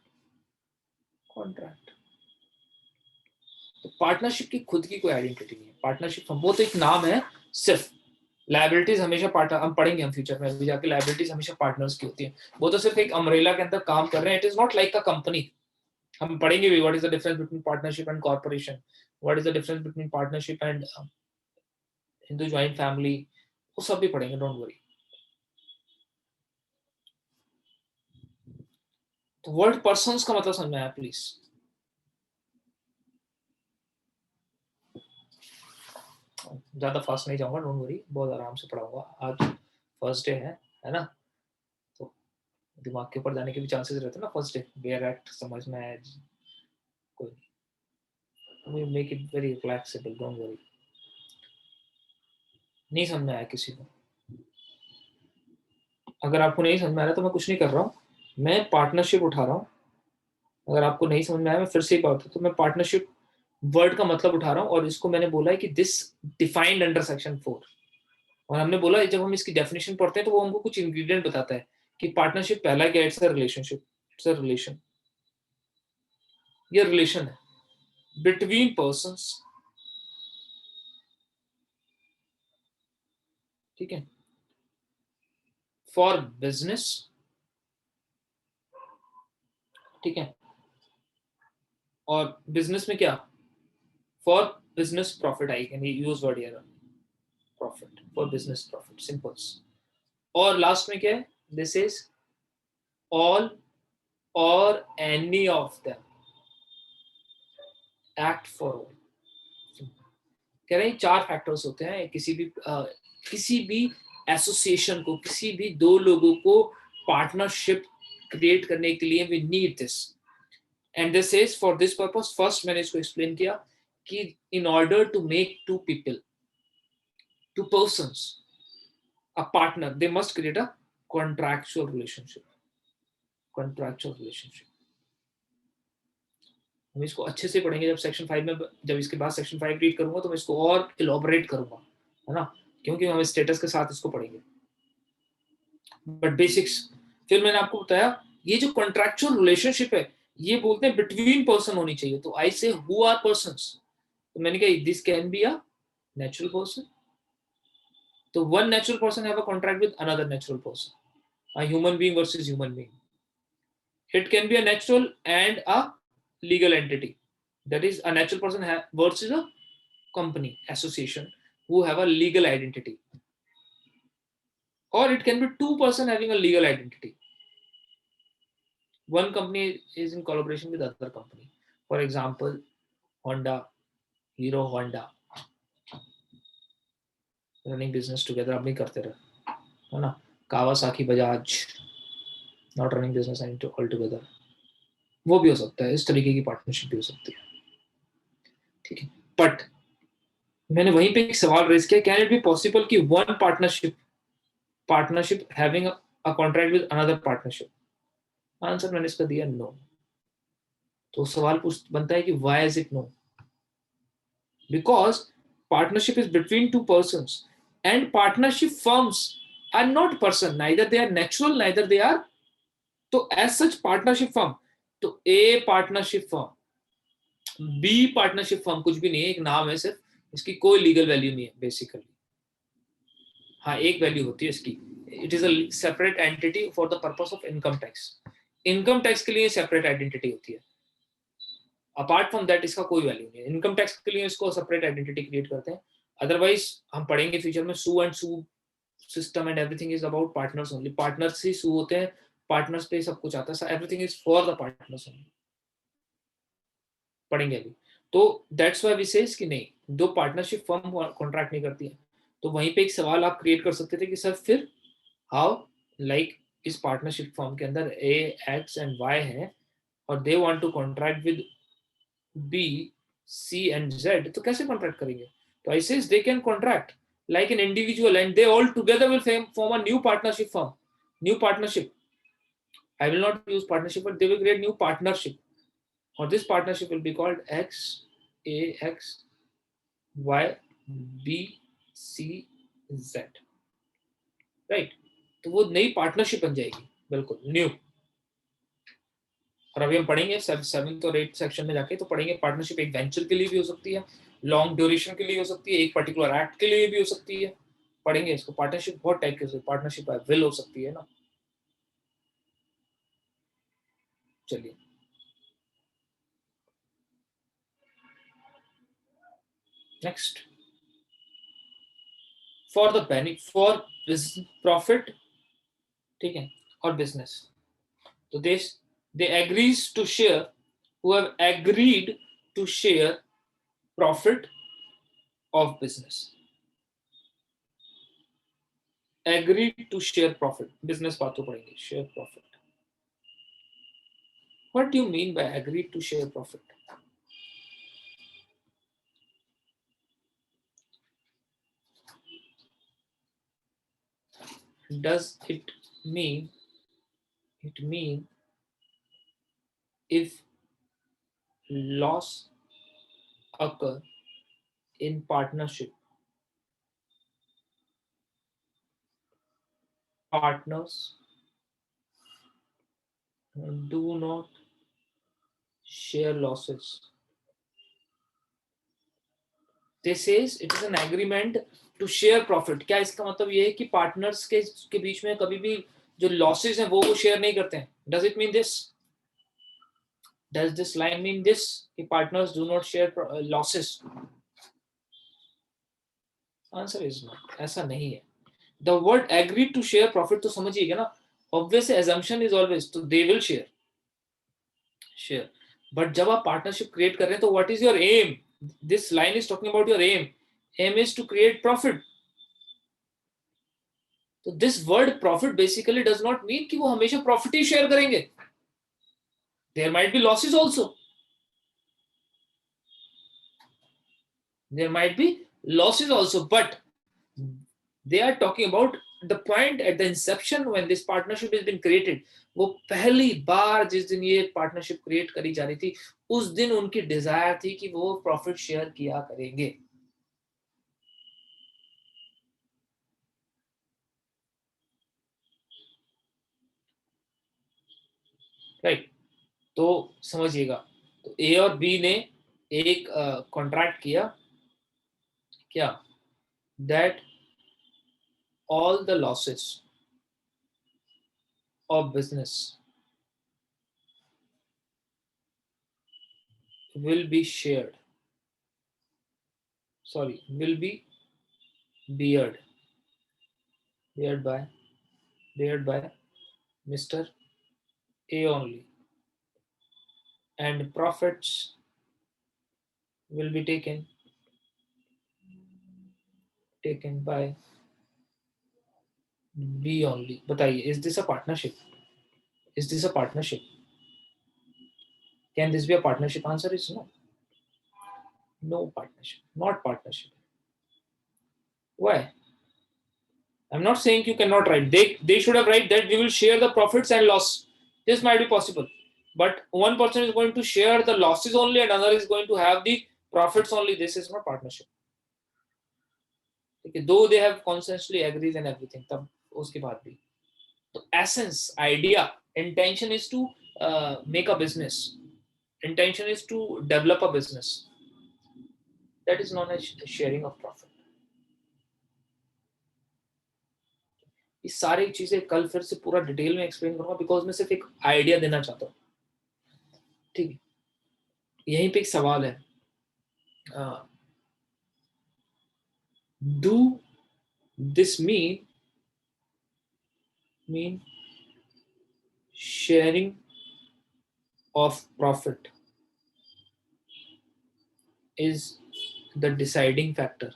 contract. तो पार्टनरशिप की खुद की कोई आइडेंटिटी नहीं है, पार्टनरशिप वो तो एक नाम है सिर्फ। लाइबिलिटीज हमेशा पार्टनर, हम पढ़ेंगे हम फ्यूचर में अभी जाके, लाइबिलिटीज हमेशा पार्टनर्स की होती है, वो तो सिर्फ एक अम्ब्रेला के अंदर काम कर रहे हैं। It is not like a company. हम पढ़ेंगे भी what is the difference between partnership and corporation, what is the difference between partnership and Hindu joint family, वो सब भी पढ़ेंगे, डोंट वरी। तो वर्ड पर्संस का मतलब समझ में आया प्लीज? ज्यादा फास्ट नहीं जाऊंगा, डोंट वरी, बहुत आराम से पढ़ाऊंगा। आज फर्स्ट डे है ना, तो दिमाग के ऊपर जाने के भी चांसेस रहते हैं ना फर्स्ट डे, बेयर एक्ट समझ में आया, कोई नहीं, we make it very flexible, don't worry. नहीं समझ में आया किसी को? अगर आपको नहीं समझ में आ रहा तो मैं कुछ नहीं कर रहा हूँ, मैं पार्टनरशिप उठा रहा हूँ। अगर आपको नहीं समझ में आया, मैं फिर से ही बात, तो मैं पार्टनरशिप वर्ड का मतलब उठा रहा हूँ, और इसको मैंने बोला है कि दिस डिफाइंड अंडर सेक्शन 4, और हमने बोला जब हम इसकी डेफिनेशन पढ़ते हैं तो वो हमको कुछ इंग्रेडिएंट बताता है कि पार्टनरशिप पहला क्या, it's a relationship, it's a relation, ये रिलेशन है बिटवीन पर्संस, ठीक है, फॉर बिजनेस, ठीक है, और बिजनेस में क्या, for business profit, I can use word here, profit, for business profit, symbols. और लास्ट में क्या है, दिस इज ऑल और any of them act for all. कह रहे हैं 4 फैक्टर्स होते हैं किसी भी एसोसिएशन को, किसी भी दो लोगों को पार्टनरशिप क्रिएट करने के लिए, we need this, and this is for this purpose. First मैंने इसको एक्सप्लेन किया कि in order to make two people, two persons a partner, they must create a contractual relationship, contractual relationship. हम इसको अच्छे से पढ़ेंगे जब सेक्शन 5 में, जब इसके बाद सेक्शन 5 रीड करूंगा तो मैं इसको और इलॉबरेट करूंगा, है ना, क्योंकि हम स्टेटस के साथ इसको पढ़ेंगे, बट बेसिक्स। फिर मैंने आपको बताया ये जो कॉन्ट्रैक्चुअल रिलेशनशिप है, ये बोलते हैं बिटवीन पर्सन होनी चाहिए, तो आई से हु आर पर्संस, तो मैंने कहा this can be a natural person, तो one natural person have a contract with another natural person, a human being versus human being. It can be a natural and a legal entity. That is, a natural person versus a company, association, who have a legal identity. Or it can be two person having a legal identity. One company is in collaboration with other company. For example, Honda, Hero Honda, running business together. अब नहीं करते रहे, है ना? Kawasaki Bajaj, not running business all together. वो भी हो सकता है, इस तरीके की पार्टनरशिप भी हो सकती है, ठीक है. बट मैंने वहीं पे एक सवाल रेज किया, कैन इट बी पॉसिबल कि one partnership having a contract with another partnership? Answer मैंने इसका दिया नो. तो सवाल बनता है कि why is it no? Because partnership is between two persons and partnership firms are not person, neither they are natural neither they are. तो as such partnership firm, तो A partnership firm, B partnership firm कुछ भी नहीं है, एक नाम है सिर्फ, इसकी कोई लीगल वैल्यू नहीं है बेसिकली. हाँ, एक वैल्यू होती है इसकी, it is a separate entity for the purpose of income tax. Income tax के लिए सेपरेट आइडेंटिटी होती है. अपार्ट फ्रॉम दैट इसका कोई वैल्यू नहीं है. इनकम टैक्स के लिए इसको सेपरेट आइडेंटिटी क्रिएट करते हैं. अदरवाइज हम पढ़ेंगे फ्यूचर में, sue and sue system and everything is about partners only. Partners ही सू होते हैं, पार्टनर्स पे सब कुछ आता है, everything is for the partners only. पढ़ेंगे अभी. तो दैट्स व्हाई वी सेज कि नहीं, दो पार्टनरशिप फर्म कॉन्ट्रैक्ट नहीं करती है. तो वहीं पे एक सवाल आप क्रिएट कर सकते थे कि सर फिर हाउ, लाइक इस पार्टनरशिप फर्म के अंदर ए, एक्स एंड वाई है और they want to contract with B, C and Z, तो कैसे कॉन्ट्रैक्ट करेंगे? तो I says they can contract like an individual and they all together will form a new partnership firm, new partnership. I will not use partnership, but they will create new partnership, or this partnership will be called X, A, X, Y, B, C, Z, right? तो वो नई partnership बन जाएगी, बिल्कुल new. और अभी हम पढ़ेंगे 7th और 8th सेक्शन में जाके, तो पढ़ेंगे पार्टनरशिप एक वेंचर के लिए भी हो सकती है, लॉन्ग ड्यूरेशन के लिए हो सकती है, एक पर्टिकुलर एक्ट के लिए भी हो सकती है. पढ़ेंगे इसको. पार्टनरशिप बहुत टाइप के, पार्टनरशिप बाय विल हो सकती है ना. चलिए next. For the benefit, for profit, ठीक है, और बिजनेस. तो they agrees to share, who have agreed to share profit of business. agreed to share profit. Business बात तो पढ़ेंगे. Share profit. What do you mean by agreed to share profit? Does it mean if loss occur in partnership, partners do not share losses? This says it is an agreement to share profit. क्या इसका मतलब ये है कि partners के बीच में कभी भी जो लॉसेस हैं वो शेयर नहीं करते हैं? Does it mean this? Does this line mean this कि partners do not share losses? Answer is not. ऐसा नहीं है. The word agreed to share profit तो समझिएगा ना. Obviously assumption is always तो they will share. But जब आप partnership create कर रहे हैं तो what is your aim? This line is talking about your aim. Aim is to create profit. तो this word profit basically does not mean कि वो हमेशा profit ही share करेंगे. There might be losses also. There might be losses also, but they are talking about the point at the inception when this partnership has been created. वो पहली बार जिस दिन ये partnership create करी जा रही थी, उस दिन उनकी डिजायर थी कि वो प्रॉफिट शेयर किया करेंगे. राइट. तो समझिएगा. तो ए और बी ने एक कॉन्ट्रैक्ट किया क्या, that all the losses of business will be shared. Sorry, will be beared. Beared by Mr. A only. And profits will be taken by B only. बताइए, is this a partnership? Is this a partnership? Can this be a partnership? Answer is no. No partnership. Not partnership. Why? I'm not saying you cannot write. They should have write that we will share the profits and loss. This might be possible. But one person is going to share the losses only and another is going to have the profits only. This is not partnership. Okay, though they have consensually agreed and everything, तब उसके बाद भी. The essence, idea, intention is to make a business. Intention is to develop a business. That is known as sharing of profit. ये सारी चीजें कल फिर से पूरा डिटेल में एक्सप्लेन करूंगा बिकॉज मैं सिर्फ एक आइडिया देना चाहता हूँ. ठीक है, यहीं पे एक सवाल है. Do this mean sharing of profit is the deciding factor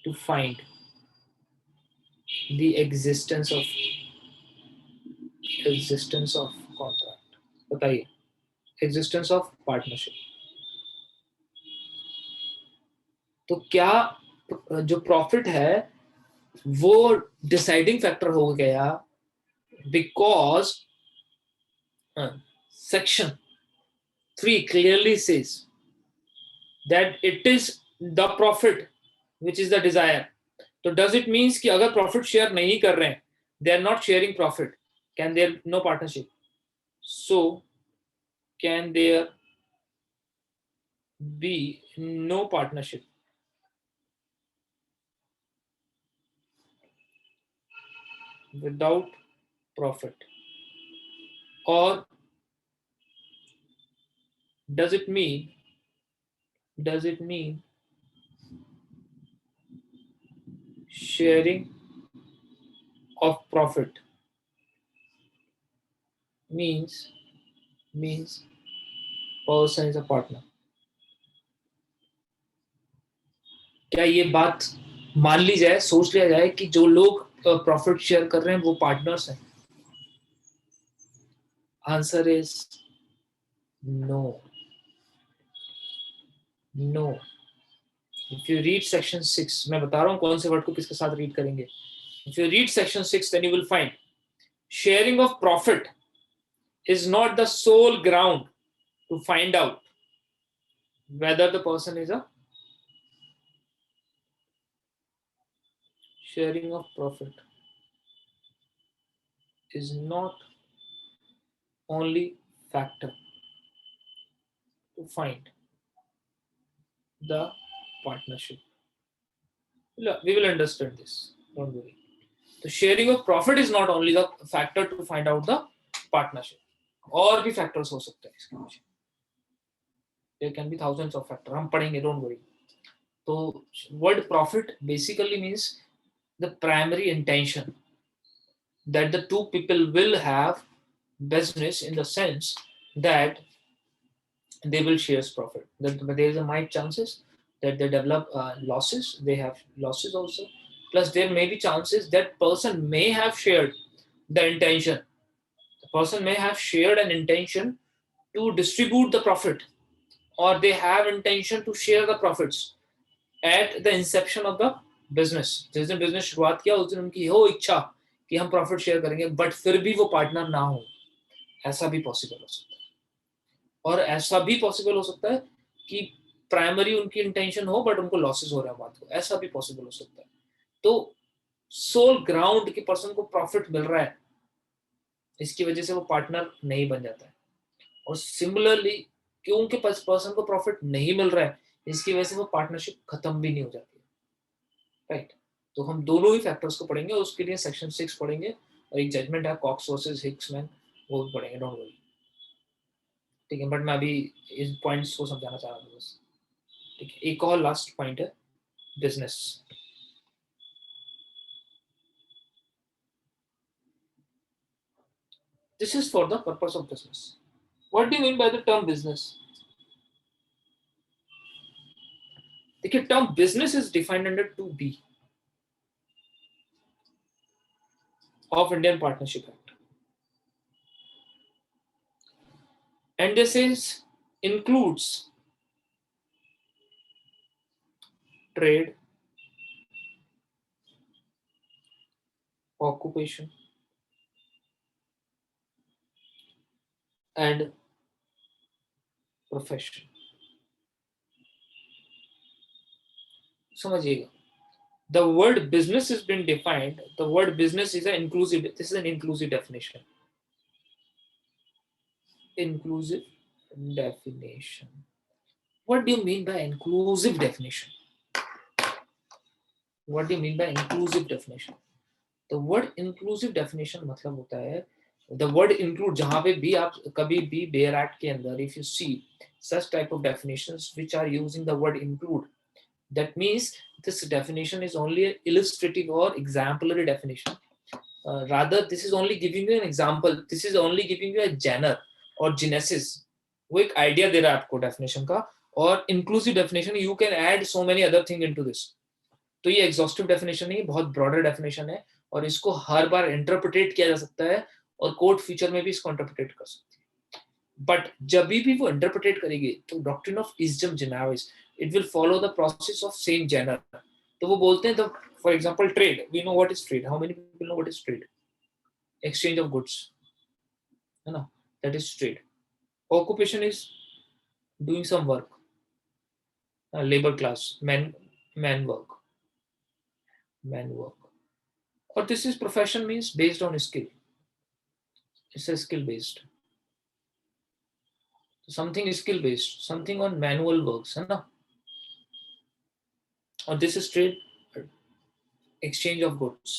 to find the existence of contract. बताइए, existence of partnership. तो क्या जो प्रॉफिट है वो डिसाइडिंग फैक्टर हो गया because section 3 clearly says that it is the profit which is the desire. तो does it means कि अगर प्रॉफिट शेयर नहीं कर रहे हैं, they are not sharing profit, can there no partnership? So can there be no partnership? Without profit? Or does it mean sharing of profit means person is a partner? क्या ये बात मान ली जाए, सोच लिया जाए कि जो लोग प्रॉफिट शेयर कर रहे हैं वो पार्टनर्स हैं? Answer is no. If you read section 6, मैं बता रहा हूँ कौन से वर्ड को किसके साथ रीड करेंगे. If you read section 6, then you will find sharing of profit is not the sole ground to find out whether the person is a sharing of profit is not only factor to find the partnership. We will understand this, don't worry. The sharing of profit is not only the factor to find out the partnership. और भी factors हो सकते हैं इसके पीछे. There can be thousands of factors. हम पढ़ेंगे, don't worry. So word profit basically means the primary intention that the two people will have business in the sense that they will share profit. That there is a might chances that they develop losses. They have losses also. Plus there may be chances that person may have shared the intention. The person may have shared an intention to distribute the profit, or they have intention to share the profits at the inception of the business. जिस दिन business शुरुआत किया उस दिन उनकी हो इच्छा कि हम प्रॉफिट शेयर करेंगे, बट फिर भी वो पार्टनर ना हो. ऐसा भी पॉसिबल हो सकता है. और ऐसा भी पॉसिबल हो सकता है कि प्राइमरी उनकी इंटेंशन हो बट उनको लॉसेस हो रहे हैं बात को. ऐसा भी पॉसिबल हो सकता है. तो सोल ग्राउंड की पर्सन को प्रॉफिट मिल रहा है, इसकी वजह से वो पार्टनर नहीं बन जाता है. और सिमिलरली क्योंकि पर्सन को प्रॉफिट नहीं मिल रहा है, इसकी वजह से वो पार्टनरशिप खत्म भी नहीं हो जाती है, राइट। तो हम दोनों ही फैक्टर्स को पढ़ेंगे, उसके लिए सेक्शन 6 पढ़ेंगे, और एक जजमेंट है कॉक्स वर्सेस हिक्समैन, वो भी पढ़ेंगे, डोंट वरी, ठीक है। बट मैं अभी इस पॉइंट्स को समझाना चाह रहा था बस, ठीक है। एक और लास्ट पॉइंट है business. This is for the purpose of business. What do you mean by the term business? देखिए, term business is defined under 2B of Indian Partnership Act, and this is includes trade, occupation, and profession. समझिएगा, the word business has been defined. The word business is an inclusive. This is an inclusive definition. Inclusive definition. What do you mean by inclusive definition? What do you mean by inclusive definition? The word inclusive definition मतलब होता है the word include, जहाँ पे भी आप कभी भी bare act के अंदर if you see such type of definitions which are using the word include, that means this definition is only an illustrative or exemplary definition. Rather, this is only giving you an example, this is only giving you a genre or genesis. वो एक idea दे रहा है आपको definition का, और inclusive definition you can add so many other thing into this. तो ये exhaustive definition नहीं, बहुत ब्रॉडर डेफिनेशन है, और इसको हर बार इंटरप्रिटेट किया जा सकता है, और कोर्ट फीचर में भी इसको इंटरप्रिटेट कर सकते हैं। बट जब भी वो इंटरप्रिटेट करेगी तो डॉक्ट्रिन ऑफ इज्म जेनेरिस, it will follow the process of same जेनर। तो वो बोलते हैं, for example trade, we know what is trade, how many people know what is trade? Exchange of goods, है ना, that is trade. Occupation is doing some work, labour class, man work, man work. और this is profession means based on skill, it's a skill based, something skill based, something on manual works, है ना। और this is trade, exchange of goods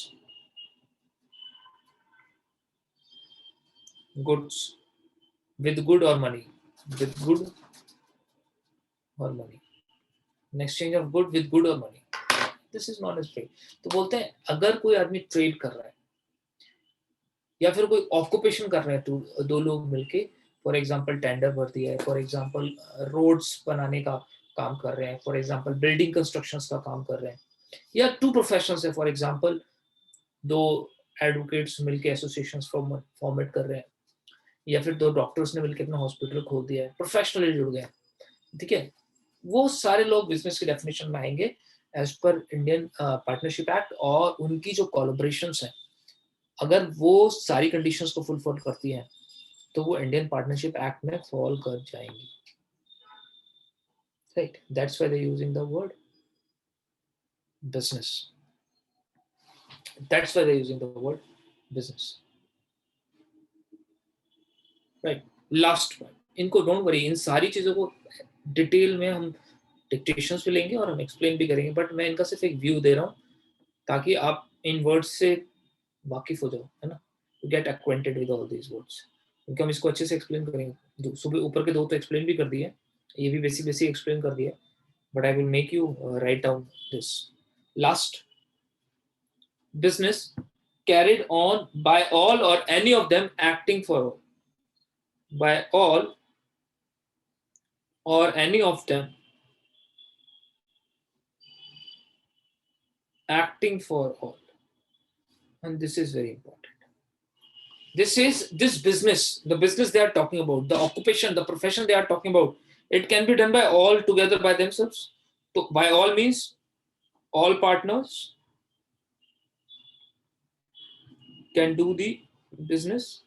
with good or money, with good or money, an exchange of good with good or money, this is not as trade। तो बोलते हैं अगर कोई आदमी trade कर रहा है या फिर कोई ऑक्यूपेशन कर रहे हैं, तो दो लोग मिलके, फॉर एग्जांपल टेंडर भर दिया है, फॉर एग्जांपल रोड्स बनाने का काम कर रहे हैं, फॉर एग्जांपल बिल्डिंग कंस्ट्रक्शंस का काम कर रहे हैं, या टू प्रोफेशनल्स है, फॉर एग्जांपल दो एडवोकेट्स मिलके एसोसिएशन फॉर्मेट कर रहे हैं, या फिर दो डॉक्टर्स ने मिलकर अपना हॉस्पिटल खोल दिया है, प्रोफेशनली जुड़ गए, ठीक है। वो सारे लोग बिजनेस की डेफिनेशन में आएंगे as per Indian partnership act, और उनकी जो कोलैबोरेशंस हैं, अगर वो सारी कंडीशंस को फुलफिल करती हैं तो वो इंडियन पार्टनरशिप एक्ट में फॉल कर जाएंगी, right. That's why they using the word business, that's why they using the word business, right. Last point, इनको डोंट वरी, इन सारी चीजों को डिटेल में हम डिक्टेशंस भी लेंगे और हम एक्सप्लेन भी करेंगे, बट मैं इनका सिर्फ एक व्यू दे रहा हूँ ताकि आप इन वर्ड्स से वाकिफ हो जाओ, है ना, to get acquainted with all these words, क्योंकि हम इसको अच्छे से एक्सप्लेन करेंगे। सुबह ऊपर के दो तो एक्सप्लेन भी कर दिए, ये भी बेसिक बेसिक एक्सप्लेन कर दिया, but I will make you write down this last. Business carried on by all or any of them acting for all, by all or any of them acting for all, and this is very important. This is this business, the business they are talking about, the occupation, the profession they are talking about, it can be done by all together by themselves. So by all means all partners can do the business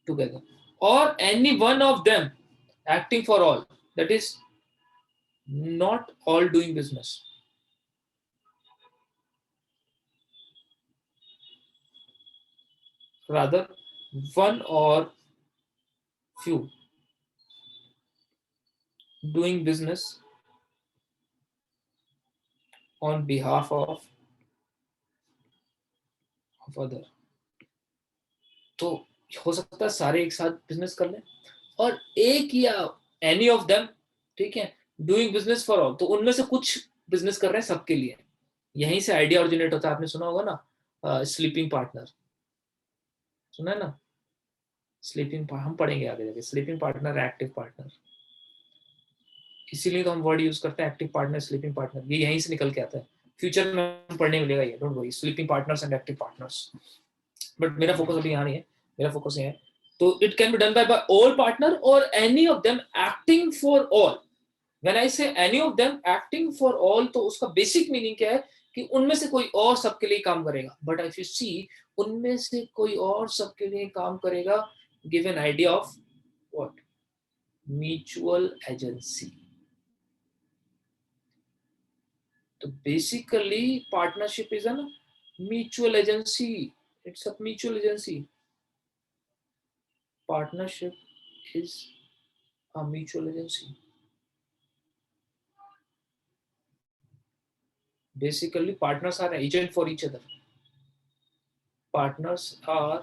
together, or any one of them acting for all, that is not all doing business, rather one or few doing business on behalf of other. तो हो सकता है सारे एक साथ business कर लें, और एक या एनी ऑफ देम, ठीक है, डूइंग बिजनेस फॉर ऑल, तो उनमें से कुछ बिजनेस कर रहे हैं सबके लिए। यहीं से आइडिया ओरिजिनेट होता है। आपने सुना होगा ना स्लीपिंग पार्टनर, सुना है ना? स्लीपिंग, हम पढ़ेंगे आगे जाके, स्लीपिंग पार्टनर, एक्टिव पार्टनर। इसीलिए तो हम वर्ड यूज करते हैं एक्टिव पार्टनर, स्लीपिंग पार्टनर, ये यहीं से निकल के आता है। फ्यूचर में पढ़ने मिलेगा ये, don't worry, sleeping partners and active partners. But मेरा फोकस अभी यहाँ नहीं है, मेरा फोकस यहाँ है। तो it can be done by all partner और any of them acting for all. When I say any of them acting for all, तो उसका बेसिक मीनिंग क्या है कि उनमें से कोई और सबके लिए काम करेगा। बट इफ यू सी, उनमें से कोई और सबके लिए काम करेगा, give an idea of what? Mutual agency. तो basically partnership is an mutual agency, it's a mutual agency. Partnership is a mutual agency. Basically, partners are agent for each other. Partners are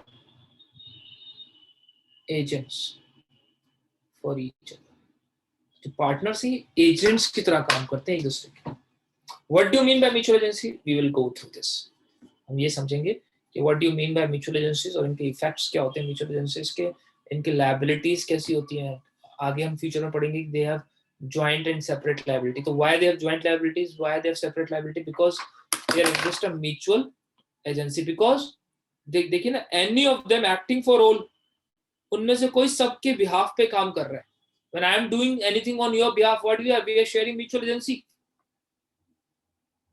agents for each other. तो partners ही agents की तरह काम करते हैं एक दूसरे के। What do you mean by mutual agency? We will go through this. हम ये समझेंगे कि what do you mean by mutual agencies और इनके इफेक्ट्स क्या होते हैं mutual agencies के, इनके liabilities कैसी होती हैं। आगे हम फ्यूचर में पढ़ेंगे कि they have joint and separate liability. तो why they have joint liabilities? Why they have separate liability? Because there exists a mutual agency. Because देखिए ना, any of them acting for all, उनमें से कोई सबके बिहाफ पे काम कर रहा है। When I am doing anything on your behalf, what we are sharing mutual agency.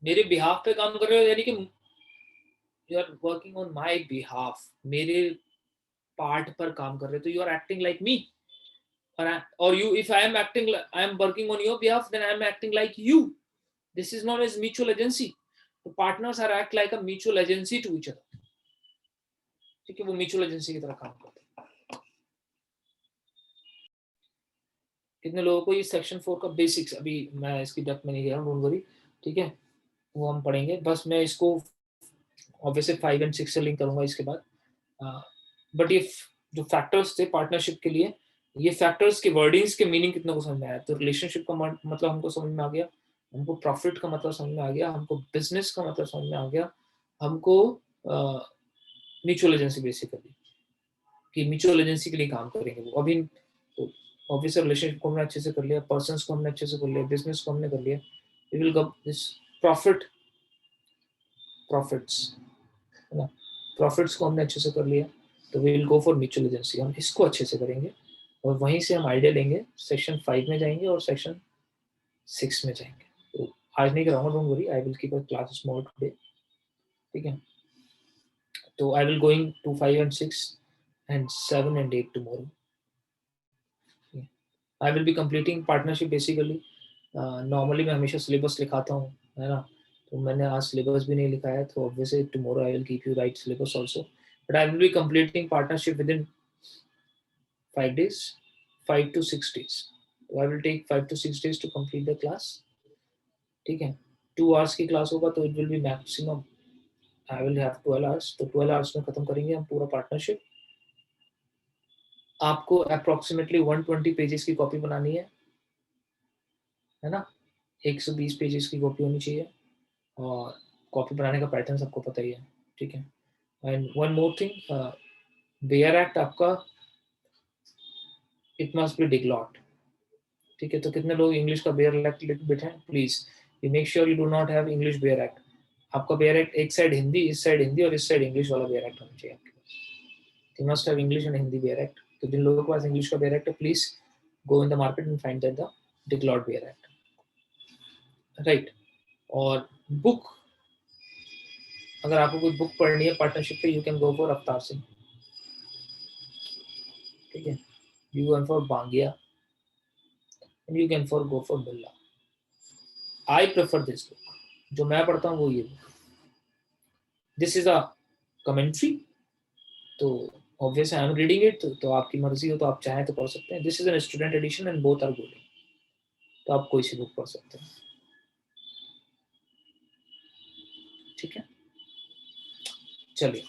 मेरे बिहाफ पे काम कर रहे हो, यानी कि you are working on my behalf, मेरे पार्ट पर काम कर रहे हो, तो you are acting like me. Or you, if I am acting, I am working on your behalf, then I am acting like you. This is known as mutual agency. The partners are act like a mutual agency to each other. ठीक है, वो mutual agency की तरह काम करते हैं। कितने लोगों को ये सेक्शन 4 का बेसिक्स, अभी मैं इसकी डेप्थ में नहीं गया हूँ, डोंट वरी, ठीक है, वो हम पढ़ेंगे। बस मैं इसको ऑब्वियसली 5 और 6 से लिंक करूंगा इसके बाद। बट ये जो फैक्टर्स थे पार्टनरशिप के लिए, ये फैक्टर्स के वर्डिंग्स के मीनिंग कितने को समझ में आया? तो रिलेशनशिप का मतलब हमको समझ में आ गया, हमको प्रॉफिट का मतलब समझ में आ गया, हमको बिजनेस का मतलब समझ में आ गया, हमको म्यूचुअल एजेंसी बेसिकली कि म्यूचुअल एजेंसी के लिए काम करेंगे वो। अभी तो ऑब्वियसली रिलेशनशिप को हमने अच्छे से कर लिया, पर्सन्स को हमने अच्छे से कर लिया, बिजनेस को हमने कर लिया, we will go this profits है ना, प्रॉफिट्स को हमने अच्छे से कर लिया, तो we will go for mutual agency. हम इसको अच्छे से करेंगे और वहीं से हम आइडिया लेंगे, सेक्शन 5 में जाएंगे और सेक्शन 6 में जाएंगे। तो आज नहीं कराऊंगा, don't worry, I will keep a class small today, ठीक है। तो I will going to 5 and 6 and 7 and 8 tomorrow. I will be completing partnership basically. Normally मैं हमेशा syllabus लिखाता हूँ, है ना, तो मैंने आज syllabus भी नहीं लिखा है, तो obviously tomorrow I will keep you write syllabus also. But I will be completing partnership within 5 days, 5 to 6 days. So I will take 5 to 6 days to complete the class. ठीक है, 2 hours की class होगा, तो it will be maximum. I will have 12 hours, तो 12 hours में खत्म करेंगे हम पूरा पार्टनरशिप। आपको अप्रोक्सीमेटली 120 पेजेस की कॉपी बनानी है ना, 120 पेजेस की कॉपी होनी चाहिए, और कॉपी बनाने का पैटर्न सबको पता ही है, ठीक है। And one more thing, bear act आपका इट मस्ट बी डिग्लॉट, ठीक है। तो कितने लोग इंग्लिश का बेयर एक्ट लिख बैठे हैं? Please you make sure you do not have English bare act. आपका बेयर एक्ट एक साइड हिंदी, इस साइड हिंदी, और इस साइड इंग्लिश वाला बेयर एक्ट होना चाहिए आपके पास। You must have English and Hindi bare act. तो जिन लोगों के पास इंग्लिश का बेयर एक्ट है, please go in the market and find that the diglot bare act, right. और बुक, अगर आपको कोई बुक पढ़नी है पार्टनरशिप पे, यू कैन गो फॉर अवतार सिंह, ठीक है, you can for Bangia, and you can for go for Billa. I prefer this book, जो मैं पढ़ता हूँ वो ये book. This is a commentary, तो obviously I am reading it, तो आपकी मर्जी हो तो आप चाहें तो पढ़ सकते हैं। This is an student edition and both are good, तो आप कोई सी बुक पढ़ सकते हैं। ठीक है, चलिए